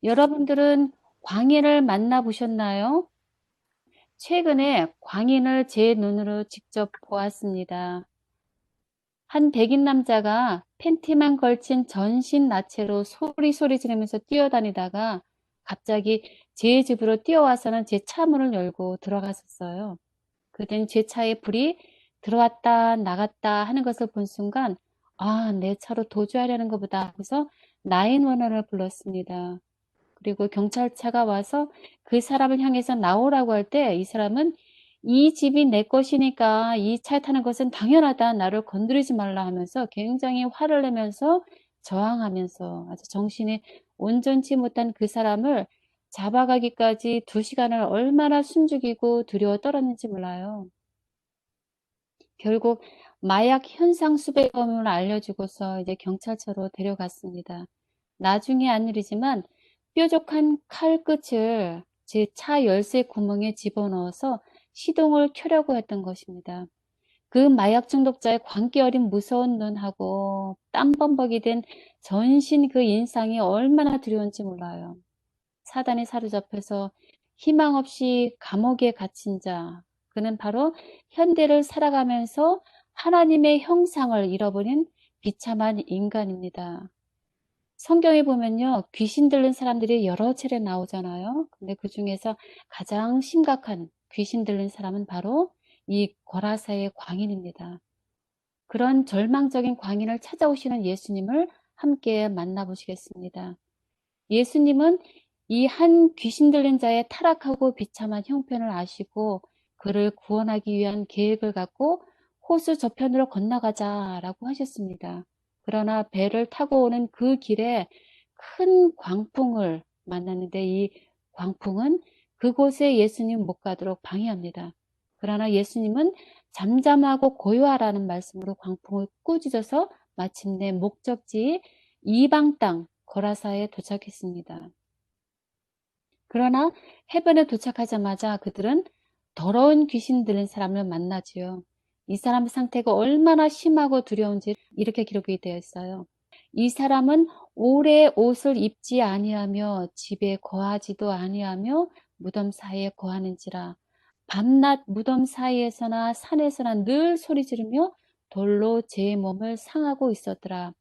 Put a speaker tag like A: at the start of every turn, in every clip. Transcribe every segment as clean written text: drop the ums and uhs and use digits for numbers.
A: 여러분들은 광인을 만나보셨나요? 최근에 광인을 제 눈으로 직접 보았습니다. 한 백인 남자가 팬티만 걸친 전신 나체로 소리 지르면서 뛰어다니다가 갑자기 제 집으로 뛰어와서는 제 차 문을 열고 들어갔었어요. 그땐 제 차에 불이 들어왔다 나갔다 하는 것을 본 순간 아, 내 차로 도주하려는 것보다 하고서 911을 불렀습니다. 그리고 경찰차가 와서 그 사람을 향해서 나오라고 할 때 이 사람은 이 집이 내 것이니까 이 차에 타는 것은 당연하다. 나를 건드리지 말라 하면서 굉장히 화를 내면서 저항하면서 아주 정신이 온전치 못한 그 사람을 잡아가기까지 2시간을 얼마나 숨죽이고 두려워 떨었는지 몰라요. 결국 마약 현상 수배범을 알려주고서 이제 경찰서로 데려갔습니다. 나중에 한 일이지만 뾰족한 칼 끝을 제 차 열쇠 구멍에 집어넣어서 시동을 켜려고 했던 것입니다. 그 마약 중독자의 광기 어린 무서운 눈하고 땀범벅이 된 전신 그 인상이 얼마나 두려운지 몰라요. 사단에 사로잡혀서 희망 없이 감옥에 갇힌 자, 그는 바로 현대를 살아가면서 하나님의 형상을 잃어버린 비참한 인간입니다. 성경에 보면요, 귀신 들린 사람들이 여러 차례 나오잖아요. 근데 그 중에서 가장 심각한 귀신 들린 사람은 바로 이 거라사의 광인입니다. 그런 절망적인 광인을 찾아오시는 예수님을 함께 만나보시겠습니다. 예수님은 이 한 귀신 들린 자의 타락하고 비참한 형편을 아시고 그를 구원하기 위한 계획을 갖고 호수 저편으로 건너가자라고 하셨습니다. 그러나 배를 타고 오는 그 길에 큰 광풍을 만났는데 이 광풍은 그곳에 예수님 못 가도록 방해합니다. 그러나 예수님은 잠잠하고 고요하라는 말씀으로 광풍을 꾸짖어서 마침내 목적지 이방 땅 거라사에 도착했습니다. 그러나 해변에 도착하자마자 그들은 더러운 귀신 들린 사람을 만나지요. 이 사람의 상태가 얼마나 심하고 두려운지 이렇게 기록이 되어 있어요. 이 사람은 오래 옷을 입지 아니하며 집에 거하지도 아니하며 무덤 사이에 거하는지라 밤낮 무덤 사이에서나 산에서나 늘 소리 지르며 돌로 제 몸을 상하고 있었더라.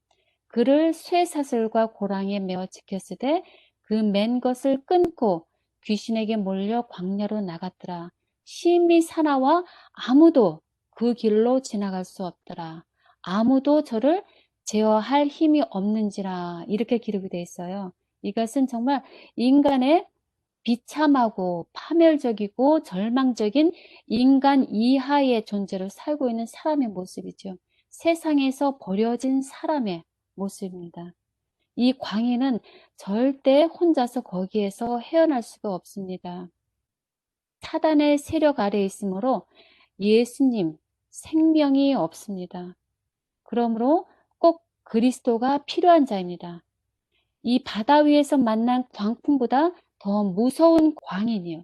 A: 그를 쇠사슬과 고랑에 매어 지켰으되 그 맨 것을 끊고 귀신에게 몰려 광야로 나갔더라. 심히 사나와 아무도 그 길로 지나갈 수 없더라. 아무도 저를 제어할 힘이 없는지라 이렇게 기록이 되어 있어요. 이것은 정말 인간의 비참하고 파멸적이고 절망적인 인간 이하의 존재로 살고 있는 사람의 모습이죠. 세상에서 버려진 사람의 모습입니다. 이 광인은 절대 혼자서 거기에서 헤어날 수가 없습니다. 사단의 세력 아래에 있으므로 예수님 생명이 없습니다. 그러므로 꼭 그리스도가 필요한 자입니다. 이 바다 위에서 만난 광풍보다 더 무서운 광인이요.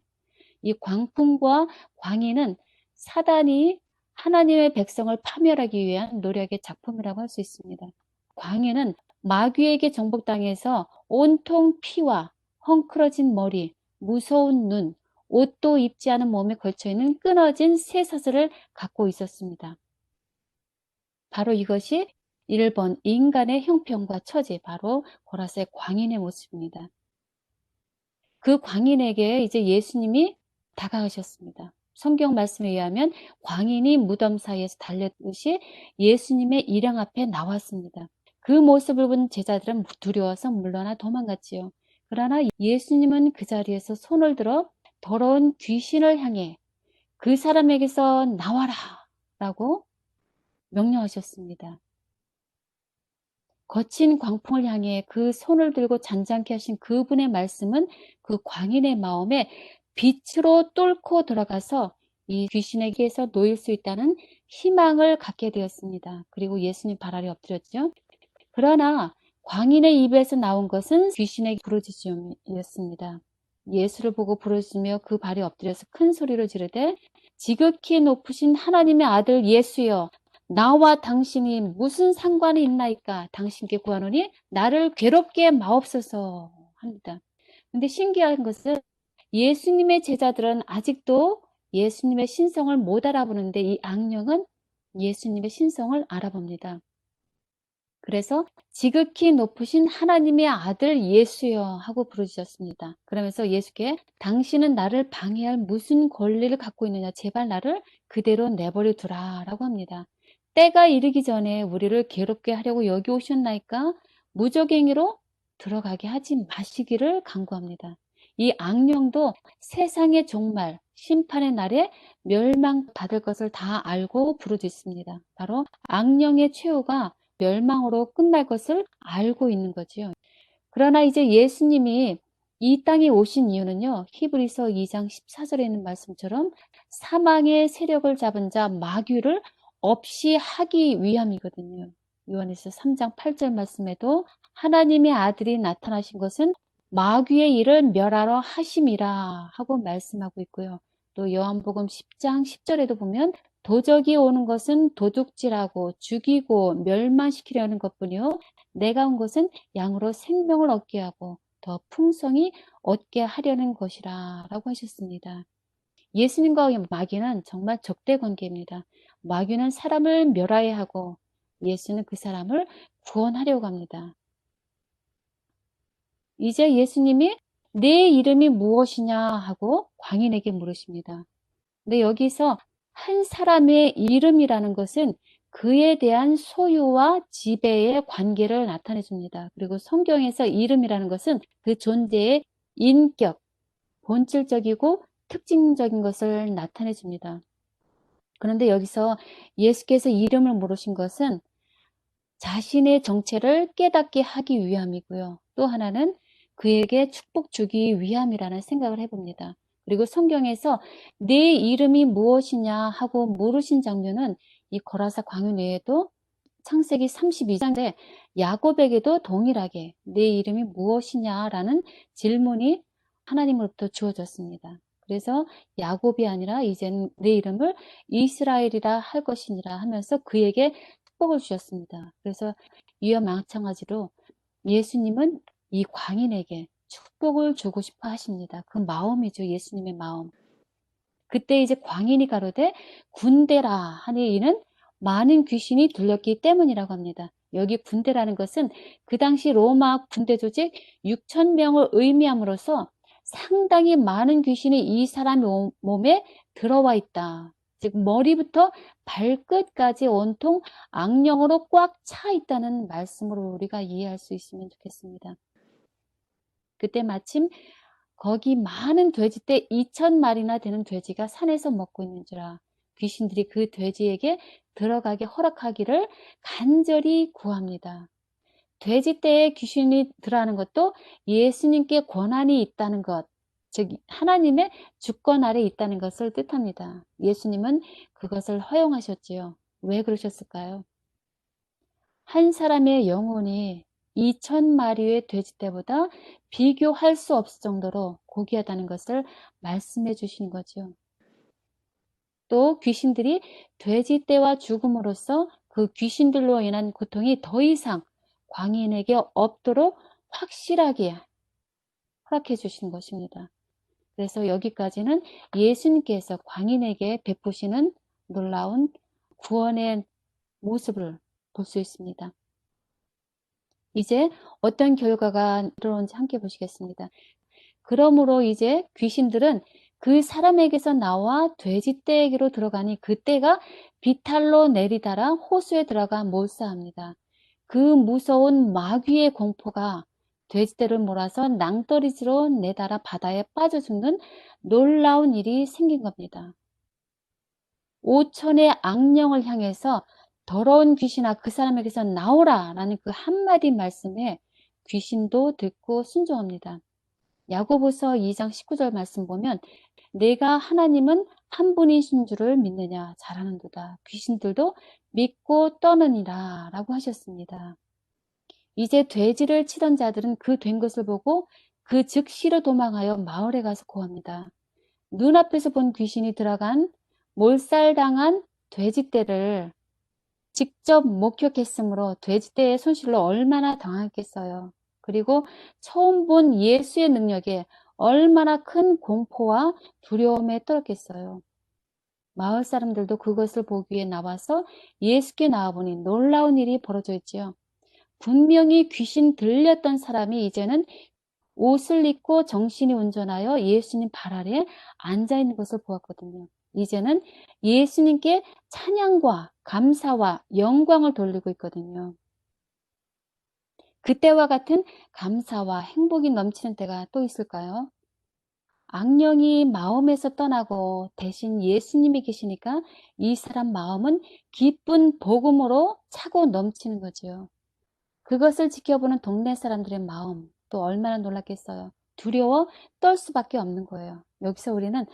A: 이 광풍과 광인은 사단이 하나님의 백성을 파멸하기 위한 노력의 작품이라고 할 수 있습니다. 광인은 마귀에게 정복당해서 온통 피와 헝클어진 머리, 무서운 눈, 옷도 입지 않은 몸에 걸쳐있는 끊어진 쇠사슬을 갖고 있었습니다. 바로 이것이 1번 인간의 형편과 처지, 바로 고라스의 광인의 모습입니다. 그 광인에게 이제 예수님이 다가가셨습니다. 성경 말씀에 의하면 광인이 무덤 사이에서 달렸듯이 예수님의 일양 앞에 나왔습니다. 그 모습을 본 제자들은 두려워서 물러나 도망갔지요. 그러나 예수님은 그 자리에서 손을 들어 더러운 귀신을 향해 그 사람에게서 나와라 라고 명령하셨습니다. 거친 광풍을 향해 그 손을 들고 잔잔케 하신 그분의 말씀은 그 광인의 마음에 빛으로 뚫고 들어가서 이 귀신에게서 놓일 수 있다는 희망을 갖게 되었습니다. 그리고 예수님 발 아래 엎드렸죠. 그러나 광인의 입에서 나온 것은 귀신의 부르짖음이었습니다. 예수를 보고 부르짖으며 그 발에 엎드려서 큰 소리로 지르되 지극히 높으신 하나님의 아들 예수여, 나와 당신이 무슨 상관이 있나이까? 당신께 구하노니 나를 괴롭게 마옵소서 합니다. 근데 신기한 것은 예수님의 제자들은 아직도 예수님의 신성을 못 알아보는데 이 악령은 예수님의 신성을 알아봅니다. 그래서 지극히 높으신 하나님의 아들 예수여 하고 부르짖었습니다. 그러면서 예수께 당신은 나를 방해할 무슨 권리를 갖고 있느냐, 제발 나를 그대로 내버려 두라 라고 합니다. 때가 이르기 전에 우리를 괴롭게 하려고 여기 오셨나이까 무적행위로 들어가게 하지 마시기를 간구합니다. 이 악령도 세상의 종말, 심판의 날에 멸망받을 것을 다 알고 부르짖습니다. 바로 악령의 최후가 멸망으로 끝날 것을 알고 있는 거지요. 그러나 이제 예수님이 이 땅에 오신 이유는요, 히브리서 2장 14절에 있는 말씀처럼 사망의 세력을 잡은 자 마귀를 없이 하기 위함이거든요. 요한일서 3장 8절 말씀에도 하나님의 아들이 나타나신 것은 마귀의 일을 멸하러 하심이라 하고 말씀하고 있고요. 또 요한복음 10장 10절에도 보면 도적이 오는 것은 도둑질하고 죽이고 멸망시키려는 것뿐이요, 내가 온 것은 양으로 생명을 얻게 하고 더 풍성히 얻게 하려는 것이라 라고 하셨습니다. 예수님과 마귀는 정말 적대 관계입니다. 마귀는 사람을 멸하여 하고 예수는 그 사람을 구원하려고 합니다. 이제 예수님이 내 이름이 무엇이냐 하고 광인에게 물으십니다. 근데 여기서 한 사람의 이름이라는 것은 그에 대한 소유와 지배의 관계를 나타내 줍니다. 그리고 성경에서 이름이라는 것은 그 존재의 인격, 본질적이고 특징적인 것을 나타내 줍니다. 그런데 여기서 예수께서 이름을 물으신 것은 자신의 정체를 깨닫게 하기 위함이고요. 또 하나는 그에게 축복 주기 위함이라는 생각을 해봅니다. 그리고 성경에서 내 이름이 무엇이냐 하고 물으신 장면은 이 거라사 광야 외에도 창세기 32장에 야곱에게도 동일하게 내 이름이 무엇이냐라는 질문이 하나님으로부터 주어졌습니다. 그래서 야곱이 아니라 이제는 내 이름을 이스라엘이라 할 것이니라 하면서 그에게 축복을 주셨습니다. 그래서 이와 마찬가지로 예수님은 이 광인에게 축복을 주고 싶어 하십니다. 그 마음이죠. 예수님의 마음. 그때 이제 광인이 가로되 군대라 하니 이는 많은 귀신이 들렸기 때문이라고 합니다. 여기 군대라는 것은 그 당시 로마 군대 조직 6,000명을 의미함으로써 상당히 많은 귀신이 이 사람의 몸에 들어와 있다. 즉 머리부터 발끝까지 온통 악령으로 꽉 차 있다는 말씀으로 우리가 이해할 수 있으면 좋겠습니다. 그때 마침 거기 많은 돼지떼 2,000마리나 되는 돼지가 산에서 먹고 있는 줄아 귀신들이 그 돼지에게 들어가게 허락하기를 간절히 구합니다. 돼지떼에 귀신이 들어가는 것도 예수님께 권한이 있다는 것, 즉 하나님의 주권 아래 있다는 것을 뜻합니다. 예수님은 그것을 허용하셨지요. 왜 그러셨을까요? 한 사람의 영혼이 2,000마리의 돼지떼보다 비교할 수 없을 정도로 고귀하다는 것을 말씀해 주시는 거죠. 또 귀신들이 돼지떼와 죽음으로써 그 귀신들로 인한 고통이 더 이상 광인에게 없도록 확실하게 허락해 주시는 것입니다. 그래서 여기까지는 예수님께서 광인에게 베푸시는 놀라운 구원의 모습을 볼 수 있습니다. 이제 어떤 결과가 일어나는지 함께 보시겠습니다. 그러므로 이제 귀신들은 그 사람에게서 나와 돼지떼에게로 들어가니 그 떼가 비탈로 내리다라 호수에 들어가 몰사합니다. 그 무서운 마귀의 공포가 돼지떼를 몰아서 낭떠러지로 내달아 바다에 빠져 죽는 놀라운 일이 생긴 겁니다. 5천의 악령을 향해서 더러운 귀신아 그 사람에게서 나오라 라는 그 한마디 말씀에 귀신도 듣고 순종합니다. 야고보서 2장 19절 말씀 보면 내가 하나님은 한 분이신 줄을 믿느냐 잘하는도다. 귀신들도 믿고 떠느니라 라고 하셨습니다. 이제 돼지를 치던 자들은 그 된 것을 보고 그 즉시로 도망하여 마을에 가서 고합니다. 눈앞에서 본 귀신이 들어간 몰살당한 돼지떼를 직접 목격했으므로 돼지떼의 손실로 얼마나 당했겠어요. 그리고 처음 본 예수의 능력에 얼마나 큰 공포와 두려움에 떨었겠어요. 마을 사람들도 그것을 보기 위해 나와서 예수께 나와보니 놀라운 일이 벌어져 있지요. 분명히 귀신 들렸던 사람이 이제는 옷을 입고 정신이 온전하여 예수님 발 아래 앉아있는 것을 보았거든요. 이제는 예수님께 찬양과 감사와 영광을 돌리고 있거든요. 그때와 같은 감사와 행복이 넘치는 때가 또 있을까요? 악령이 마음에서 떠나고 대신 예수님이 계시니까 이 사람 마음은 기쁜 복음으로 차고 넘치는 거지요. 그것을 지켜보는 동네 사람들의 마음 또 얼마나 놀랐겠어요. 두려워 떨 수밖에 없는 거예요. 여기서 우리는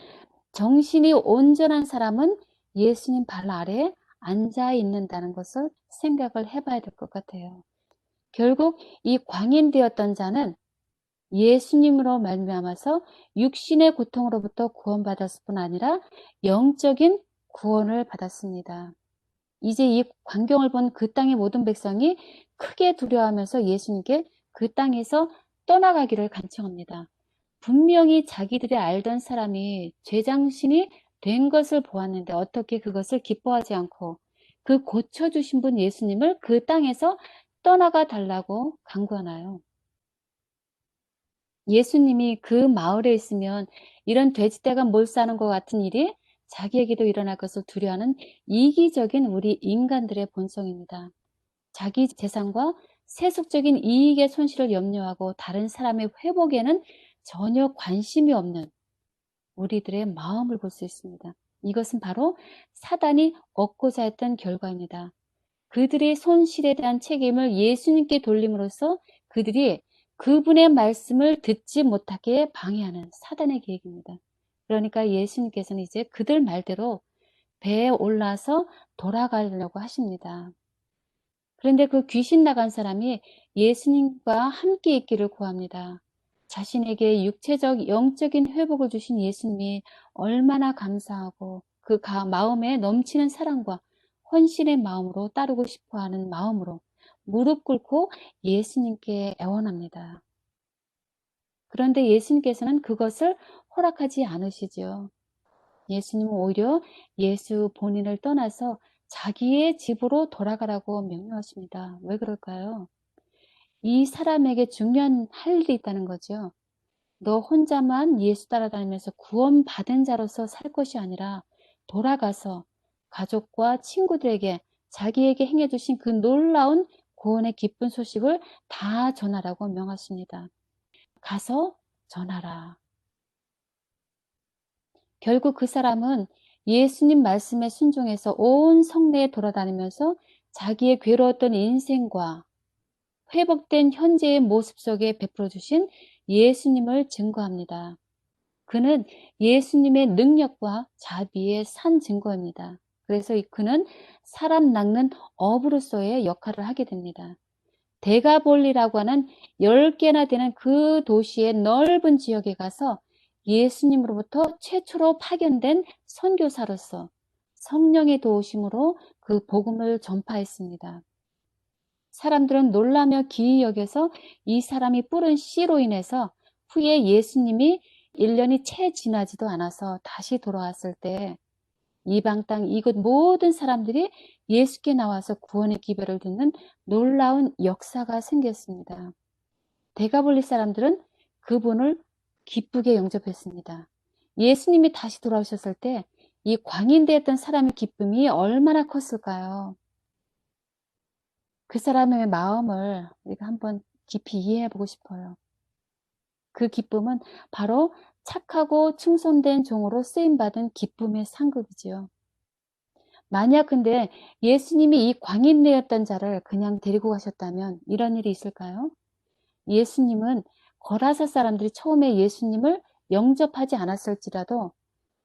A: 정신이 온전한 사람은 예수님 발 아래에 앉아 있는다는 것을 생각을 해봐야 될 것 같아요. 결국 이 광인되었던 자는 예수님으로 말미암아서 육신의 고통으로부터 구원받았을 뿐 아니라 영적인 구원을 받았습니다. 이제 이 광경을 본 그 땅의 모든 백성이 크게 두려워하면서 예수님께 그 땅에서 떠나가기를 간청합니다. 분명히 자기들이 알던 사람이 죄장신이 된 것을 보았는데 어떻게 그것을 기뻐하지 않고 그 고쳐주신 분 예수님을 그 땅에서 떠나가 달라고 간구하나요? 예수님이 그 마을에 있으면 이런 돼지떼가 몰수하는 것 같은 일이 자기에게도 일어날 것을 두려워하는 이기적인 우리 인간들의 본성입니다. 자기 재산과 세속적인 이익의 손실을 염려하고 다른 사람의 회복에는 전혀 관심이 없는 우리들의 마음을 볼 수 있습니다. 이것은 바로 사단이 얻고자 했던 결과입니다. 그들의 손실에 대한 책임을 예수님께 돌림으로써 그들이 그분의 말씀을 듣지 못하게 방해하는 사단의 계획입니다. 그러니까 예수님께서는 이제 그들 말대로 배에 올라서 돌아가려고 하십니다. 그런데 그 귀신 나간 사람이 예수님과 함께 있기를 구합니다. 자신에게 육체적, 영적인 회복을 주신 예수님이 얼마나 감사하고 그 마음에 넘치는 사랑과 헌신의 마음으로 따르고 싶어하는 마음으로 무릎 꿇고 예수님께 애원합니다. 그런데 예수님께서는 그것을 허락하지 않으시죠. 예수님은 오히려 예수 본인을 떠나서 자기의 집으로 돌아가라고 명령하십니다. 왜 그럴까요? 이 사람에게 중요한 할 일이 있다는 거죠. 너 혼자만 예수 따라다니면서 구원받은 자로서 살 것이 아니라 돌아가서 가족과 친구들에게 자기에게 행해주신 그 놀라운 구원의 기쁜 소식을 다 전하라고 명하십니다. 가서 전하라. 결국 그 사람은 예수님 말씀에 순종해서 온 성내에 돌아다니면서 자기의 괴로웠던 인생과 회복된 현재의 모습 속에 베풀어 주신 예수님을 증거합니다. 그는 예수님의 능력과 자비의 산 증거입니다. 그래서 그는 사람 낚는 어부로서의 역할을 하게 됩니다. 데가볼리라고 하는 10개나 되는 그 도시의 넓은 지역에 가서 예수님으로부터 최초로 파견된 선교사로서 성령의 도우심으로 그 복음을 전파했습니다. 사람들은 놀라며 기이 여겨서 이 사람이 뿌른 씨로 인해서 후에 예수님이 1년이 채 지나지도 않아서 다시 돌아왔을 때 이방 땅 이곳 모든 사람들이 예수께 나와서 구원의 기별을 듣는 놀라운 역사가 생겼습니다. 데가볼리 사람들은 그분을 기쁘게 영접했습니다. 예수님이 다시 돌아오셨을 때 이 광인되었던 사람의 기쁨이 얼마나 컸을까요? 그 사람의 마음을 우리가 한번 깊이 이해해 보고 싶어요. 그 기쁨은 바로 착하고 충성된 종으로 쓰임받은 기쁨의 상급이지요. 만약 근데 예수님이 이 광인되었던 자를 그냥 데리고 가셨다면 이런 일이 있을까요? 예수님은 거라사 사람들이 처음에 예수님을 영접하지 않았을지라도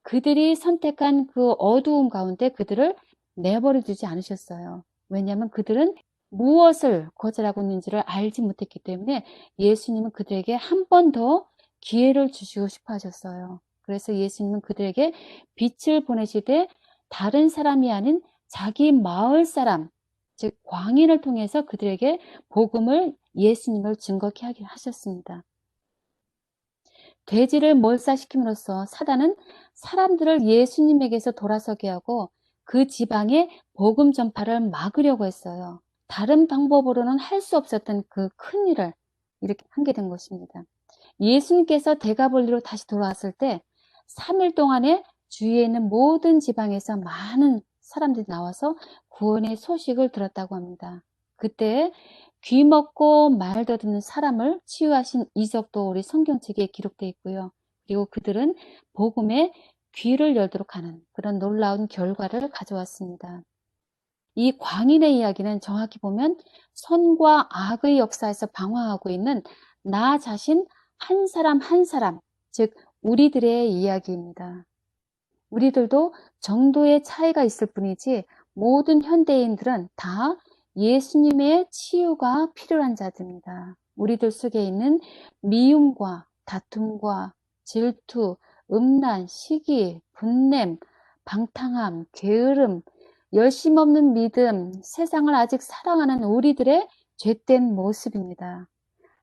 A: 그들이 선택한 그 어두움 가운데 그들을 내버려 두지 않으셨어요. 왜냐하면 그들은 무엇을 거절하고 있는지를 알지 못했기 때문에 예수님은 그들에게 한 번 더 기회를 주시고 싶어 하셨어요. 그래서 예수님은 그들에게 빛을 보내시되 다른 사람이 아닌 자기 마을 사람, 즉 광인을 통해서 그들에게 복음을 예수님을 증거케 하게 하셨습니다. 돼지를 몰살시킴으로써 사단은 사람들을 예수님에게서 돌아서게 하고 그 지방의 복음 전파를 막으려고 했어요. 다른 방법으로는 할 수 없었던 그 큰 일을 이렇게 하게 된 것입니다. 예수님께서 대가볼리로 다시 돌아왔을 때 3일 동안에 주위에 있는 모든 지방에서 많은 사람들이 나와서 구원의 소식을 들었다고 합니다. 그때 귀 먹고 말 더듬는 사람을 치유하신 이적도 우리 성경책에 기록되어 있고요. 그리고 그들은 복음에 귀를 열도록 하는 그런 놀라운 결과를 가져왔습니다. 이 광인의 이야기는 정확히 보면 선과 악의 역사에서 방황하고 있는 나 자신 한 사람 한 사람, 즉 우리들의 이야기입니다. 우리들도 정도의 차이가 있을 뿐이지 모든 현대인들은 다 예수님의 치유가 필요한 자들입니다. 우리들 속에 있는 미움과 다툼과 질투, 음란, 시기, 분냄, 방탕함, 게으름, 열심 없는 믿음, 세상을 아직 사랑하는 우리들의 죄된 모습입니다.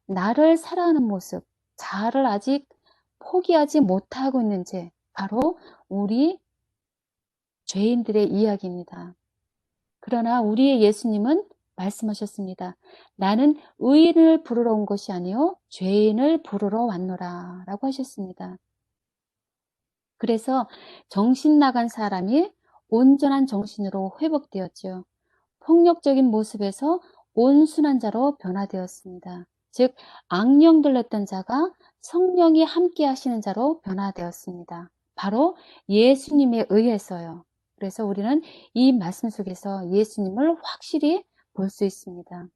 A: 나를 사랑하는 모습, 자아를 아직 포기하지 못하고 있는 죄, 바로 우리 죄인들의 이야기입니다. 그러나 우리의 예수님은 말씀하셨습니다. 나는 의인을 부르러 온 것이 아니요 죄인을 부르러 왔노라 라고 하셨습니다. 그래서 정신 나간 사람이 온전한 정신으로 회복되었죠. 폭력적인 모습에서 온순한 자로 변화되었습니다. 즉 악령 들렸던 자가 성령이 함께 하시는 자로 변화되었습니다. 바로 예수님에 의해서요. 그래서 우리는 이 말씀 속에서 예수님을 확실히 볼 수 있습니다.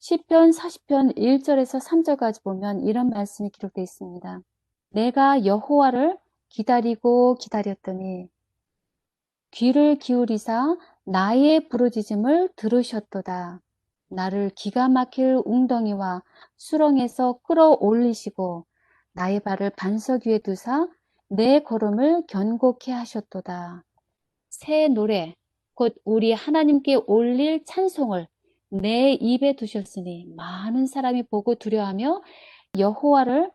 A: 시편 40편 1절에서 3절까지 보면 이런 말씀이 기록되어 있습니다. 내가 여호와를 기다리고 기다렸더니 귀를 기울이사 나의 부르짖음을 들으셨도다. 나를 기가 막힐 웅덩이와 수렁에서 끌어올리시고 나의 발을 반석 위에 두사 내 걸음을 견고케 하셨도다. 새 노래, 곧 우리 하나님께 올릴 찬송을 내 입에 두셨으니 많은 사람이 보고 두려워하며 여호와를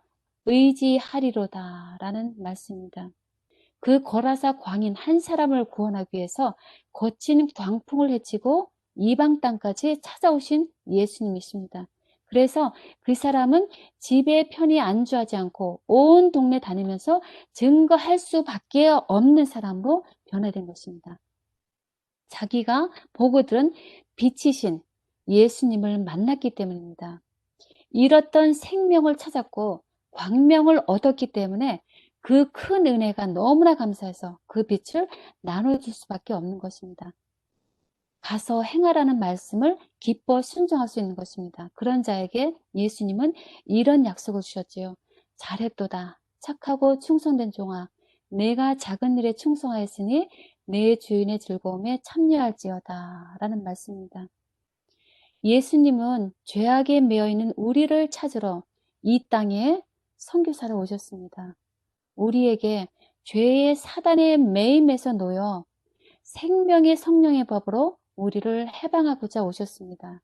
A: 의지하리로다 라는 말씀입니다. 그 거라사 광인 한 사람을 구원하기 위해서 거친 광풍을 헤치고 이방 땅까지 찾아오신 예수님이십니다. 그래서 그 사람은 집에 편히 안주하지 않고 온 동네 다니면서 증거할 수밖에 없는 사람으로 변화된 것입니다. 자기가 보고 들은 빛이신 예수님을 만났기 때문입니다. 잃었던 생명을 찾았고 광명을 얻었기 때문에 그 큰 은혜가 너무나 감사해서 그 빛을 나눠줄 수밖에 없는 것입니다. 가서 행하라는 말씀을 기뻐 순종할 수 있는 것입니다. 그런 자에게 예수님은 이런 약속을 주셨지요. 잘했도다. 착하고 충성된 종아. 내가 작은 일에 충성하였으니 내 주인의 즐거움에 참여할지어다. 라는 말씀입니다. 예수님은 죄악에 매여있는 우리를 찾으러 이 땅에 선교사로 오셨습니다. 우리에게 죄의 사단의 매임에서 놓여 생명의 성령의 법으로 우리를 해방하고자 오셨습니다.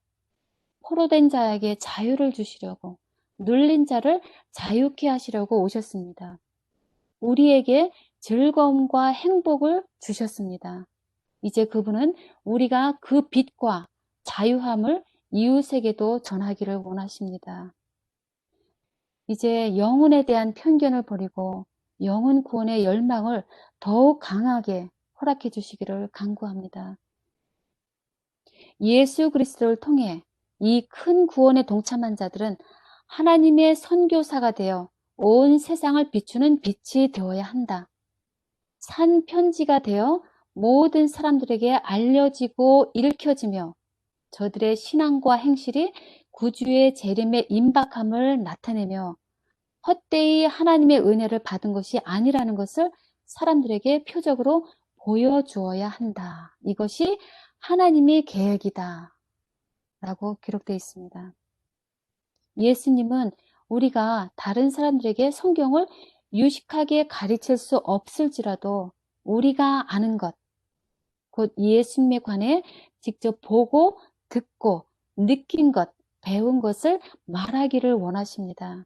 A: 포로된 자에게 자유를 주시려고, 눌린 자를 자유케 하시려고 오셨습니다. 우리에게 즐거움과 행복을 주셨습니다. 이제 그분은 우리가 그 빛과 자유함을 이웃에게도 전하기를 원하십니다. 이제 영혼에 대한 편견을 버리고 영혼 구원의 열망을 더욱 강하게 허락해 주시기를 간구합니다. 예수 그리스도를 통해 이 큰 구원에 동참한 자들은 하나님의 선교사가 되어 온 세상을 비추는 빛이 되어야 한다. 산 편지가 되어 모든 사람들에게 알려지고 읽혀지며 저들의 신앙과 행실이 구주의 재림의 임박함을 나타내며 헛되이 하나님의 은혜를 받은 것이 아니라는 것을 사람들에게 표적으로 보여주어야 한다. 이것이 하나님의 계획이다. 라고 기록되어 있습니다. 예수님은 우리가 다른 사람들에게 성경을 유식하게 가르칠 수 없을지라도 우리가 아는 것, 곧 예수님에 관해 직접 보고 듣고 느낀 것, 배운 것을 말하기를 원하십니다.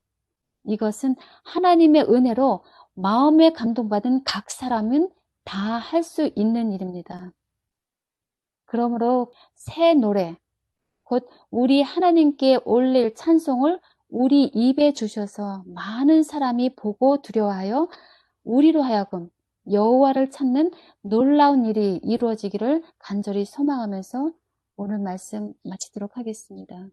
A: 이것은 하나님의 은혜로 마음에 감동받은 각 사람은 다 할 수 있는 일입니다. 그러므로 새 노래, 곧 우리 하나님께 올릴 찬송을 우리 입에 주셔서 많은 사람이 보고 두려워하여 우리로 하여금 여호와를 찾는 놀라운 일이 이루어지기를 간절히 소망하면서 오늘 말씀 마치도록 하겠습니다.